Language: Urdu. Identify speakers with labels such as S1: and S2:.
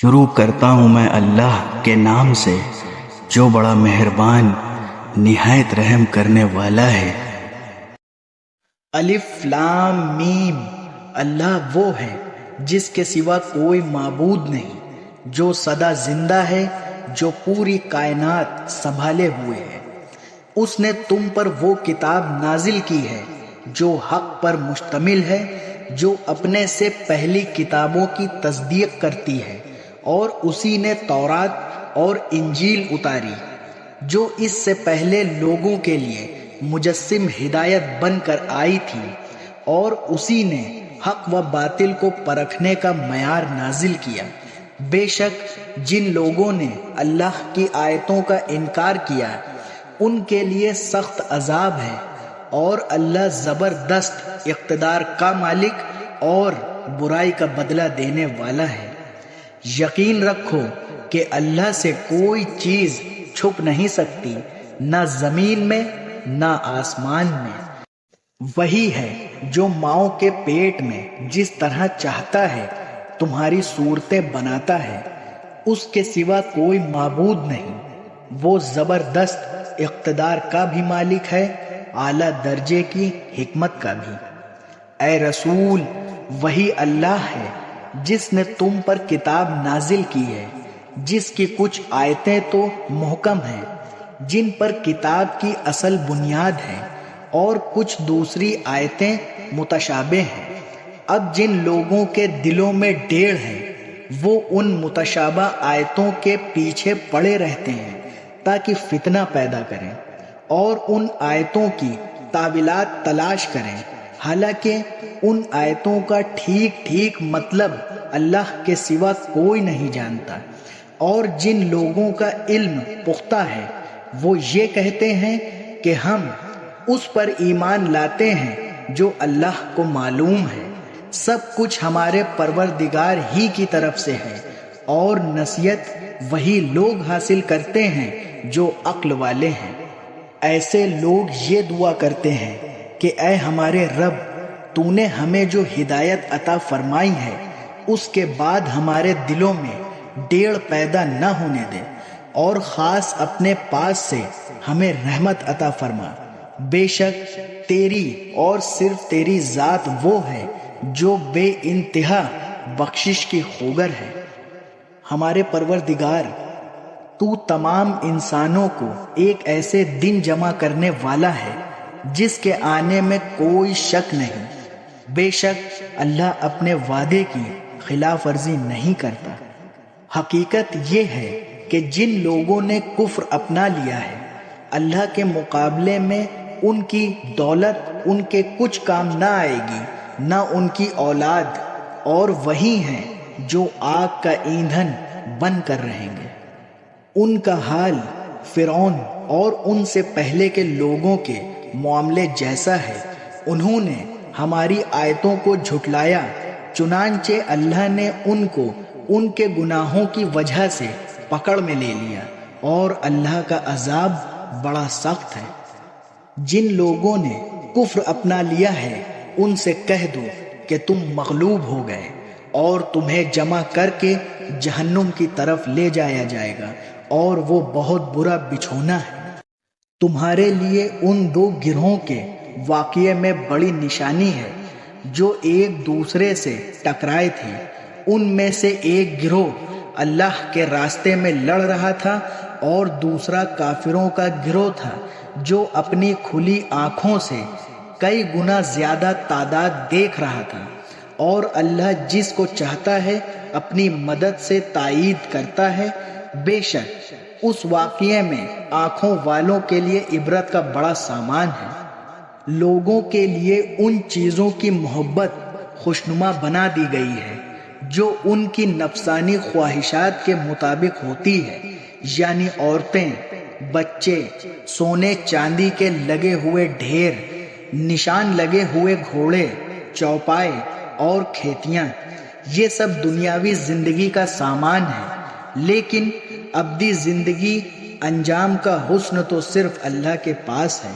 S1: شروع کرتا ہوں میں اللہ کے نام سے جو بڑا مہربان نہایت رحم کرنے والا ہے۔
S2: الف لام میم۔ اللہ وہ ہے جس کے سوا کوئی معبود نہیں، جو سدا زندہ ہے، جو پوری کائنات سنبھالے ہوئے ہے۔ اس نے تم پر وہ کتاب نازل کی ہے جو حق پر مشتمل ہے، جو اپنے سے پہلی کتابوں کی تصدیق کرتی ہے، اور اسی نے تورات اور انجیل اتاری جو اس سے پہلے لوگوں کے لیے مجسم ہدایت بن کر آئی تھی، اور اسی نے حق و باطل کو پرکھنے کا معیار نازل کیا۔ بے شک جن لوگوں نے اللہ کی آیتوں کا انکار کیا ان کے لیے سخت عذاب ہے، اور اللہ زبردست اقتدار کا مالک اور برائی کا بدلہ دینے والا ہے۔ یقین رکھو کہ اللہ سے کوئی چیز چھپ نہیں سکتی، نہ زمین میں نہ آسمان میں۔ وہی ہے جو ماؤں کے پیٹ میں جس طرح چاہتا ہے تمہاری صورتیں بناتا ہے، اس کے سوا کوئی معبود نہیں۔ وہ زبردست اقتدار کا بھی مالک ہے، اعلیٰ درجے کی حکمت کا بھی۔ اے رسول، وہی اللہ ہے جس نے تم پر کتاب نازل کی ہے، جس کی کچھ آیتیں تو محکم ہیں، جن پر کتاب کی اصل بنیاد ہے، اور کچھ دوسری آیتیں متشابہ ہیں۔ اب جن لوگوں کے دلوں میں ڈیڑھ ہے وہ ان متشابہ آیتوں کے پیچھے پڑے رہتے ہیں تاکہ فتنہ پیدا کریں اور ان آیتوں کی تاویلات تلاش کریں، حالانکہ ان آیتوں کا ٹھیک ٹھیک مطلب اللہ کے سوا کوئی نہیں جانتا۔ اور جن لوگوں کا علم پختہ ہے وہ یہ کہتے ہیں کہ ہم اس پر ایمان لاتے ہیں جو اللہ کو معلوم ہے۔ سب کچھ ہمارے پروردگار ہی کی طرف سے ہے، اور نصیحت وہی لوگ حاصل کرتے ہیں جو عقل والے ہیں۔ ایسے لوگ یہ دعا کرتے ہیں کہ اے ہمارے رب، تو نے ہمیں جو ہدایت عطا فرمائی ہے اس کے بعد ہمارے دلوں میں ڈیڑھ پیدا نہ ہونے دے، اور خاص اپنے پاس سے ہمیں رحمت عطا فرما۔ بے شک تیری اور صرف تیری ذات وہ ہے جو بے انتہا بخشش کی خوگر ہے۔ ہمارے پروردگار، تو تمام انسانوں کو ایک ایسے دن جمع کرنے والا ہے جس کے آنے میں کوئی شک نہیں۔ بے شک اللہ اپنے وعدے کی خلاف ورزی نہیں کرتا۔ حقیقت یہ ہے کہ جن لوگوں نے کفر اپنا لیا ہے، اللہ کے مقابلے میں ان کی دولت ان کے کچھ کام نہ آئے گی، نہ ان کی اولاد، اور وہی ہیں جو آگ کا ایندھن بن کر رہیں گے۔ ان کا حال فرعون اور ان سے پہلے کے لوگوں کے معاملے جیسا ہے۔ انہوں نے ہماری آیتوں کو جھٹلایا، چنانچہ اللہ نے ان کو ان کے گناہوں کی وجہ سے پکڑ میں لے لیا، اور اللہ کا عذاب بڑا سخت ہے۔ جن لوگوں نے کفر اپنا لیا ہے ان سے کہہ دو کہ تم مغلوب ہو گئے، اور تمہیں جمع کر کے جہنم کی طرف لے جایا جائے گا، اور وہ بہت برا بچھونا ہے۔ تمہارے لیے ان دو گروہوں کے واقعے میں بڑی نشانی ہے جو ایک دوسرے سے ٹکرائے تھے۔ ان میں سے ایک گروہ اللہ کے راستے میں لڑ رہا تھا، اور دوسرا کافروں کا گروہ تھا جو اپنی کھلی آنکھوں سے کئی گنا زیادہ تعداد دیکھ رہا تھا۔ اور اللہ جس کو چاہتا ہے اپنی مدد سے تائید کرتا ہے۔ بے شک اس واقعے میں آنکھوں والوں کے لیے عبرت کا بڑا سامان ہے۔ لوگوں کے لیے ان چیزوں کی محبت خوشنما بنا دی گئی ہے جو ان کی نفسانی خواہشات کے مطابق ہوتی ہے، یعنی عورتیں، بچے، سونے چاندی کے لگے ہوئے ڈھیر، نشان لگے ہوئے گھوڑے، چوپائے اور کھیتیاں۔ یہ سب دنیاوی زندگی کا سامان ہے، لیکن ابدی زندگی انجام کا حسن تو صرف اللہ کے پاس ہے۔